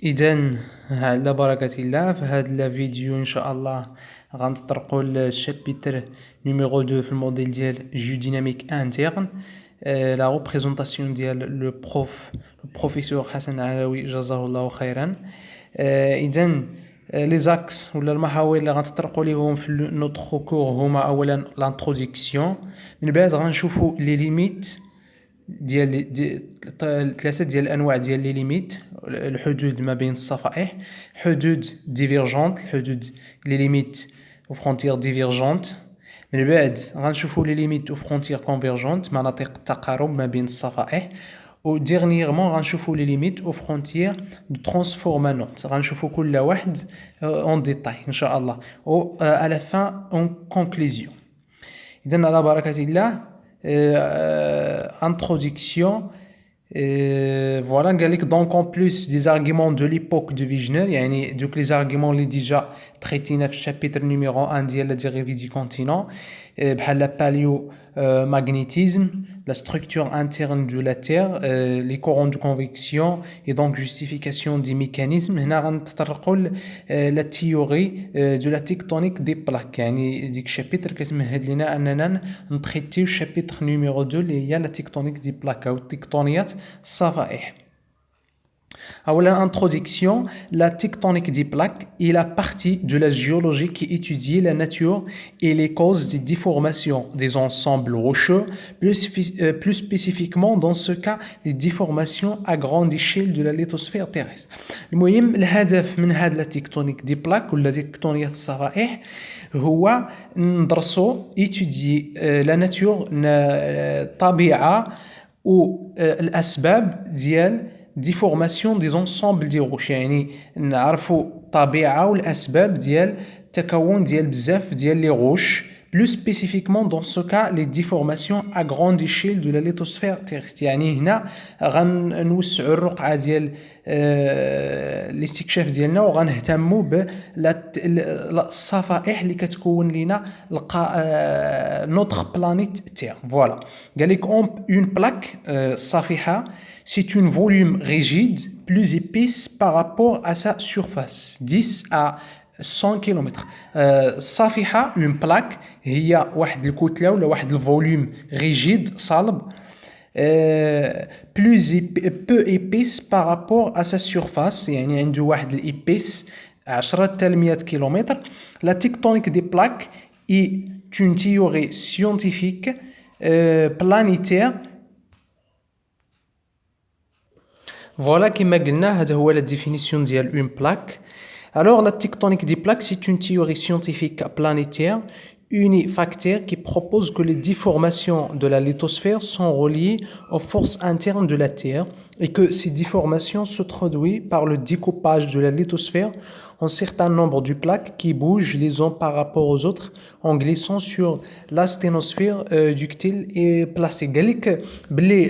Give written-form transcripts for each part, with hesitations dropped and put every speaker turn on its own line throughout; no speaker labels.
إذن على بركة الله في هذا الفيديو إن شاء الله غنتطرقوا للشابيتر نيميرو 2 في الموديل ديال جو ديناميك انترن. لا ريبريزونطاسيون ديال لو بروفيسور حسن علوي جزاه الله خيرا. إذن لي زاكس ولا المحاور اللي غنتطرقوا ليهم في نوتر كور هما اولا لانتروداكسيون، من بعد غنشوفوا لي ليميت ديال ثلاثه ديال الانواع ديال لي ليميت، الحدود ما بين الصفائح، حدود ديفيرجونت، الحدود لي ليميت و فرونتير ديفيرجونت. من بعد غنشوفوا لي ليميت و فرونتير كونفيرجونت، مناطق التقارب ما بين الصفائح. و ديرنييرمون غنشوفوا لي ليميت و فرونتير دو ترانسفورمانونت، غنشوفوا كل واحد اون ديتاي ان شاء الله، و على فان اون كونكلوزيون. اذا على بركه الله. Introduction. Voilà, donc en plus des arguments de l'époque de Wigner, donc les arguments les déjà traités dans le chapitre numéro 1 de la dérivée du continent, la paléomagnétisme, la structure interne de la Terre, les courants de convection et donc justification des mécanismes. La théorie de la tectonique des plaques. ديك chapitre كتمهد لنا أننا نتريتيو chapitre numéro 2 اللي هي la tectonique des plaques أو التكتونيات الصفائح. أولا introduction. La tectonique des plaques est la partie de la géologie qui étudie la nature et les causes des déformations des ensembles rocheux, plus spécifiquement dans ce cas les déformations à grande échelle de la lithosphère terrestre. المهم الهدف من هذا la tectonique des plaques ولا تكتونيات الصفائح هو ندرسوا étudier la nature الطبيعة والأسباب ديال ديفورماسيون دي زونسومبل دي روش، يعني نعرفوا الطبيعه والاسباب ديال التكون ديال بزاف ديال لي روش، بلو سبيسيفيكمون دون سو كا لي ديفورماسيون ا غروند ايشيل دو لا ليتوسفير تيرست. يعني هنا غنوسعوا الرقعه ديال الاستكشاف ديالنا وغنهتموا بالصفائح اللي كتكون لنا نوتر بلانيت تير. فوالا قال لك اون بلاك صفيحه c'est un volume rigide plus épaisse par rapport à sa surface, 10 à 100 km. صافحة une plaque هي واحد الكتلة ولا واحد الفوليوم rigide صلب peu épaisse par rapport à sa surface، يعني عنده واحد الإيبيس 10 حتى 100 كيلومتر. La tectonique des plaques est une théorie scientifique planétaire. Voilà كما قلنا هذا هو la définition ديال une plaque. Alors la tectonique des plaques c'est une théorie scientifique planétaire unifacteur qui propose que les déformations de la lithosphère sont reliées aux forces internes de la Terre et que ces déformations se traduisent par le découpage de la lithosphère en certain nombre de plaques qui bougent les uns par rapport aux autres en glissant sur la sténosphère ductile et plastique. قال لك بلي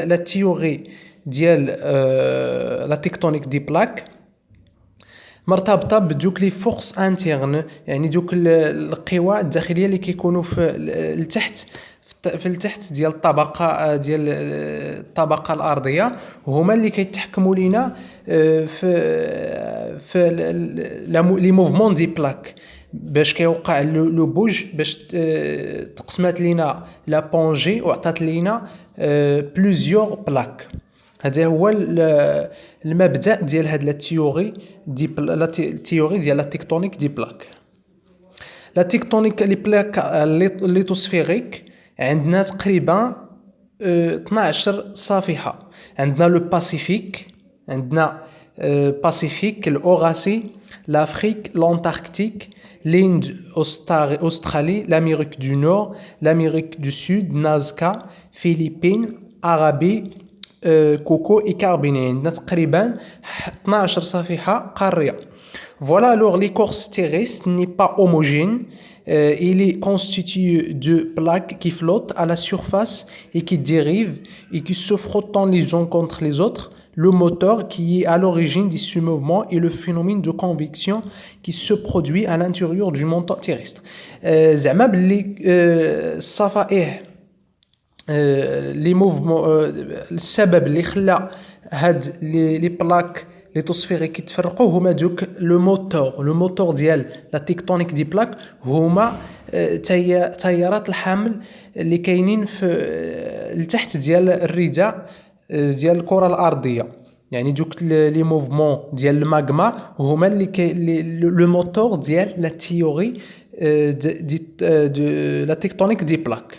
la théorie ديال لا تكتونيك دي بلاك مرتبطه بدوك لي فورس انترن، يعني دوك القوى الداخليه اللي كيكونوا في التحت ديال الطبقه الارضيه، هما اللي كيتحكموا لينا في لي موفمون دي بلاك باش كيوقع لو بوج، باش تقسمات لينا لا بونجي وعطات لينا بلوزيور بلاك. هذا هو المبدا ديال هاد لا تيوري ديال لا تكتونيك دي بلاك. لا تكتونيك لي بلاك ليتوسفيريك عندنا تقريبا 12 صافحه. عندنا لو باسيفيك، عندنا باسيفيك، الاوراسي، l'Afrique, l'Antarctique, l'Inde, Australie, l'Amérique du Nord, l'Amérique du Sud, Nazca, Philippines, Arabie, كوكو اي كاربيني. عندنا تقريبا 12 صفيحة قارية. Voilà, alors l'écorce terrestre n'est pas homogène. Il est constitué de plaques qui flottent à la surface et qui dérivent et qui se frottent les uns contre les autres. Le moteur qui est à l'origine de ce mouvement est le phénomène de convection qui se produit à l'intérieur du manteau terrestre. زعما باللي الصفائح لي موفمون السبب اللي خلى هاد لي بلاك ليتوسفيريك كيتفرقوا هما دوك لو موتور ديال لا تيكتونيك دي بلاك هما تيارات الحمل اللي كاينين في لتحت ديال الرداء ديال الكره الارضيه. يعني دوك لي موفمون ديال الماغما هما لو موتور ديال لا تيوري de la tectonique des plaques.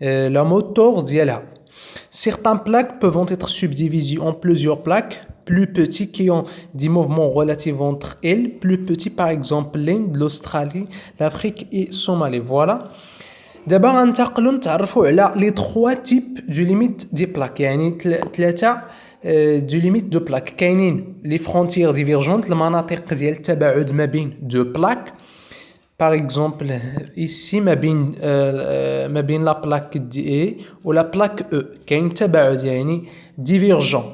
La moteur ديالها. Certaines plaques peuvent être subdivisées en plusieurs plaques plus petites qui ont des mouvements relatifs entre elles, plus petits par exemple l'Inde, l'Australie, l'Afrique et Somalie. Voilà. دابا غنتقلوا نتعرفوا على les trois types du limite des plaques. يعني ثلاثه du limite de plaques. كاينين les frontières divergentes المناطق ديال التباعد ما بين deux plaques. Par exemple, ici, ما بين la plaque D ou la plaque E. كاين تباعد يعني divergent.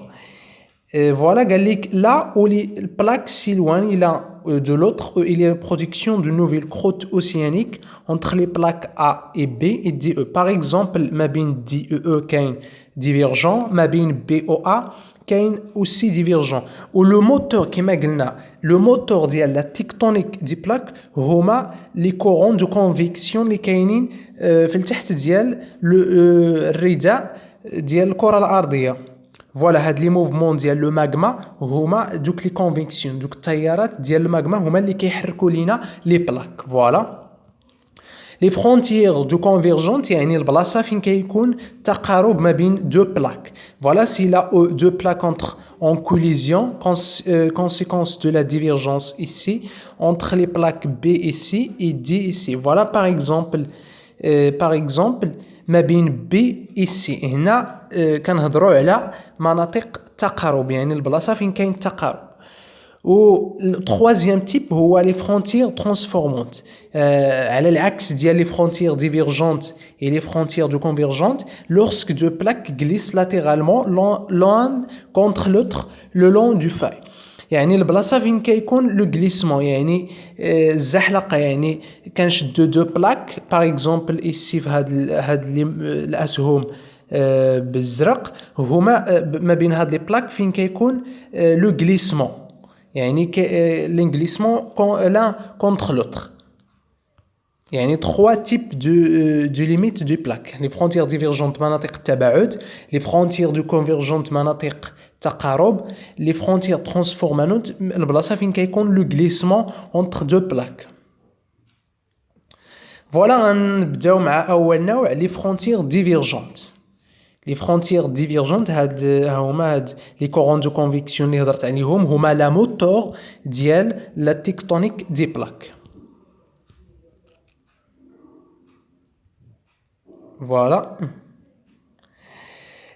Voilà, قال لك là où les plaques s'éloignent l'un de l'autre, il y a la production d'une nouvelle croûte océanique entre les plaques A et B et DE. Par exemple, ما بين DE كاين divergent, ما بين BOA كاين aussi divergent. و لو موتور كما قلنا لو موتور ديال لا تيكتونيك دي بلاك هما لي كورون دو كونفيكسيون اللي كاينين في التحت ديال الرداء ديال الكره الارضيه. فوالا هاد لي موفمون ديال لو ماغما هما دوك لي كونفيكسيون دوك التيارات ديال الماغما هما اللي كيحركوا لينا لي بلاك. فوالا لي فرونتيير دو كونفيرجونت يعني البلاصه فين كيكون تقارب ما بين دو بلاك. فوالا سي لا دو بلاك entre en collision conséquence de la divergence ici entre les plaques B ici et D ici. Voilà par exemple ما بين B ici هنا كنهضروا على مناطق تقارب يعني البلاصه فين كاين التقارب. و التروازيام تيب هو لي فرونتيير ترانسفورمونت على العكس ديال لي فرونتيير ديفيرجونت et les frontières de convergentes lorsque deux plaques glissent latéralement l'un contre l'autre le long du faille. يعني البلاصه فين كيكون لو غليسمون يعني الزحلقه يعني كنشدو دو بلاك باغ اكزومبل ايسي في هاد الاسهم بالزرق هما ما بين هاد لي بلاك فين كيكون لو غليسمون يعني l'englissement l'un contre l'autre. يعني trois types de limites de plaques. Les frontières divergentes مناطق التباعد, les frontières de convergentes مناطق تقارب, les frontières transformantes البلاصة فين كيكون le glissement entre deux plaques. Voilà, غنبداو مع أول نوع les frontières divergentes. Les frontières divergentes هما les courants de convection اللي هضرت عليهم هما la moteur ديال la tectonique des plaques. Voilà.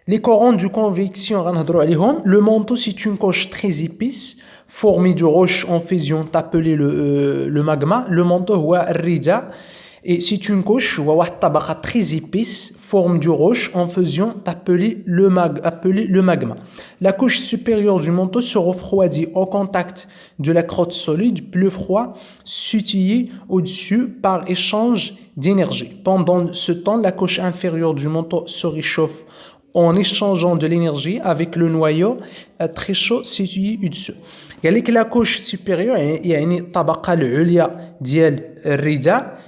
Les courants de convection غنهضروا عليهم. Le manteau c'est une couche très épaisse formée de roches en fusion appelée le magma. Le manteau هو الرداء et c'est une couche هو واحد الطبقة très épaisse forme de roche en fusion appelée le magma. La couche supérieure du manteau se refroidit au contact de la croûte solide, plus froid, scintillé au-dessus par échange d'énergie. Pendant ce temps, la couche inférieure du manteau se réchauffe en échangeant de l'énergie avec le noyau très chaud situé au-dessus. قال لك la couche supérieure يعني الطبقة العليا ديال الرداء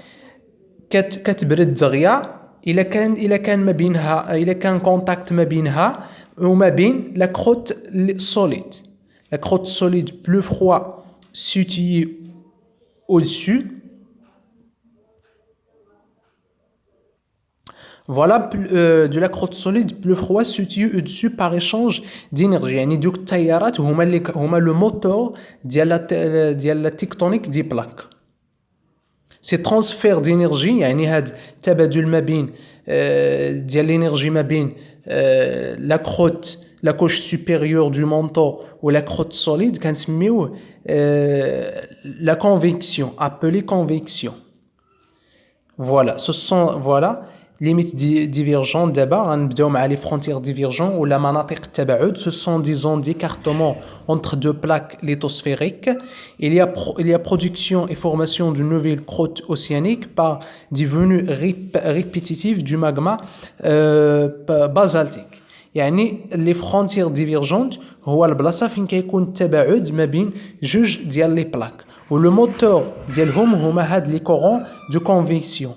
كتبرد دغيا إلا كان ما بينها إلا كان كونتاكت ما بينها وما بين لا كروت solide. La croûte solide plus froid situé au-dessus. Voilà de la croûte solide plus froid situé au-dessus par échange d'énergie. يعني دوك التيارات هما لو موتور ديال لا تيكتونيك دي بلاك. سي ترانسفير دينيرجي يعني هاد التبادل ما بين ديال لينيرجي ما بين لا كروت لا كوش سوبيريور دو مونطو و لا كروت سوليد كنسميوه لا كونفيكسيون ابلي كونفيكسيون. فوالا سو سون فوالا ليميت ديفيرجون. دابا غنبداو مع لي فرونتيير ديفيرجون ولا مناطق التباعد. Ce sont des zones d'écartement entre deux plaques lithosphériques. Il y a production et formation d'une nouvelle croûte océanique par des venues répétitives du magma basaltique. يعني لي فرونتيير ديفيرجونت هو البلاصه فين كيكون التباعد ما بين جوج ديال لي بلاك ولو موتور ديالهم هما هاد لي كورون دو كونفيكسيون.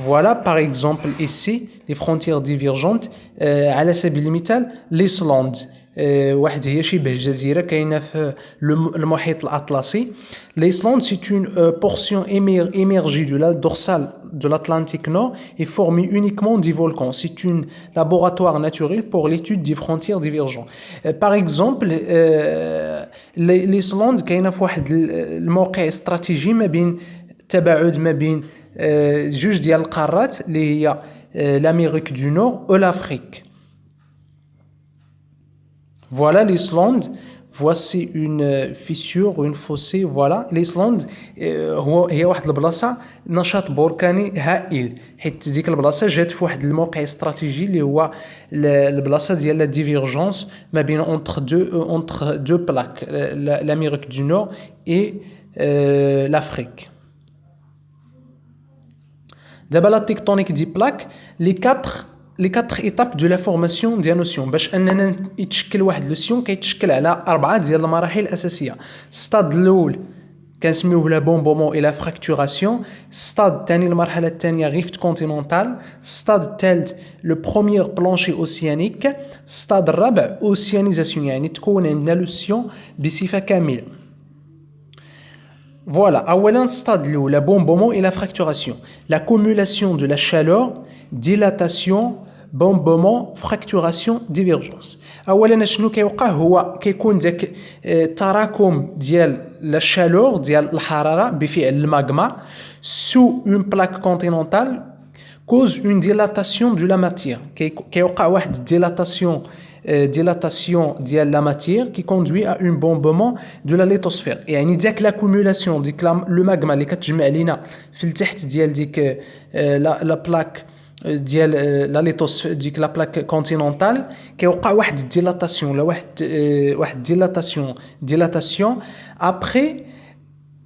Voilà par exemple ici les frontières divergentes على سبيل المثال l'Islande واحد هي شبه جزيرة كاينة في المحيط الأطلسي. L'Islande c'est une portion émergée de la dorsale de l'Atlantique Nord et formée uniquement des volcans. C'est un laboratoire naturel pour l'étude des frontières divergentes. Par exemple l'Islande كاينة في واحد الموقع استراتيجي ما بين تباعد ما بين جوج ديال القارات اللي هي l'Amérique du Nord et l'Afrique. Voilà l'Islande. Voici une fissure, une fossé. Voilà l'Islande هي واحد البلاصه نشاط بركاني هائل حيت ديك البلاصه جات في واحد الموقع استراتيجي اللي هو البلاصه ديال لا ديفيرجونس ما بين entre deux plaques l'Amérique du Nord et l'Afrique. D'abord la tectonique des plaques, les quatre étapes de la formation ديال نوسيون باش اننا يتشكل واحد لوسيون كيتشكل على اربعه ديال المراحل الاساسيه. الستاد الاول كنسميوه لا بومبومون اي لا فراكتوراسيون. الستاد الثاني المرحله الثانيه ريفت كونتينونتال. الستاد الثالث لو بروميير بلانشي اوسيانيك. الستاد الرابع اوسيانيزاسيون يعني تكون عندنا لوسيون بصفه كامله. Voilà, أولاً stade الأول, la bombement et la fracturation. L'accumulation de la chaleur, dilatation, bombement, fracturation, divergence. أولاً شنو كيوقع هو كيكون داك التراكم ديال la chaleur ديال الحرارة بفعل الماغما sous une plaque continentale cause une dilatation de la matière. كيوقع واحد dilatation ديال la matière qui conduit à un bombement de la lithosphère. يعني ديك l'accumulation ديك لو ماغما اللي كتجمع لينا في التحت ديال ديك لا بلاك ديال لا ليتوسفير ديك لا بلاك كونتينونتال كيوقع واحد الديلاتاسيون ولا واحد ديلاتاسيون ابري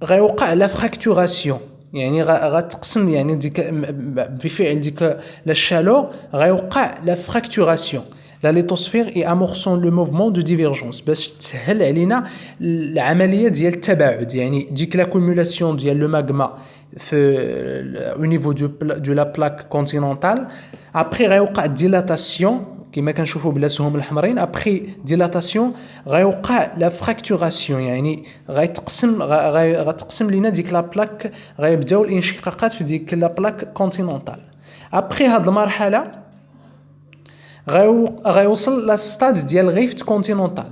غيوقع لا فراكتوراسيون يعني غتقسم يعني ديك بفعل ديك لا شالور غيوقع لا فراكتوراسيون لا ليتوسفير اي امورسون لو موفمون دو ديفيرجونس باش تسهل علينا العمليه ديال التباعد يعني ديك لاكومولاسيون ديال لو ماغما في au niveau de la plaque continentale. Après غيوقع ديلاتاسيون كما كنشوفوا بالاسهم الحمرين. Après ديلاتاسيون غيوقع لا فراكتوراسيون يعني غتقسم لينا ديك لا بلاك غيبداو الانشقاقات في ديك لا بلاك كونتينونتال. Après هاد المرحله غيوصل لا ستاد ديال ريفت كونتينونتال.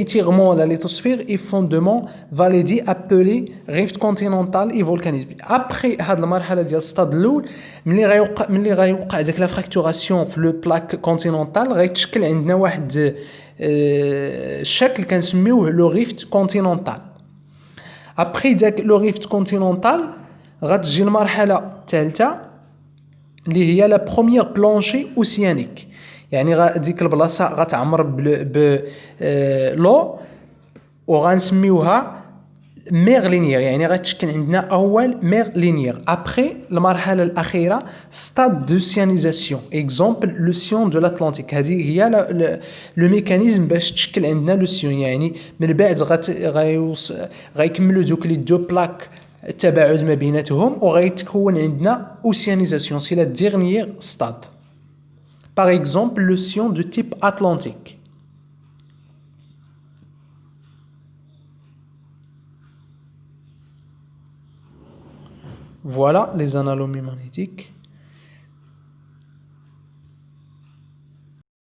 étirement la lithosphère et fondement validé appelé rift continental et volcanisme. Après هاد المرحله ديال الستاد الاول ملي غيوقع داك لا فراكتوراسيون في لو بلاك كونتينونتال غيتشكل عندنا واحد الشكل كنسميوه لو ريفت كونتينونتال. ابري داك لو ريفت كونتينونتال غتجي المرحله الثالثه اللي هي لا بروميير بلانشي اوسيانيك يعني ديك البلاصه غتعمر ب لو وغنسميوها ميغ لينيير يعني غتشكل عندنا اول ميغ لينيير. ابري المرحله الاخيره ستاد دوسيانيزاسيون اكزامبل لو سيون دو لاتلانتيك. هذه هي لو ميكانيزم باش تشكل عندنا لو سيون يعني من بعد غيكملوا دوك لي دو بلاك التباعد ما بيناتهم وغيتكون عندنا اوسيانيزاسيون سي لا ديرنيير ستاد. Par exemple, le sillon de type atlantique. Voilà les anomalies magnétiques.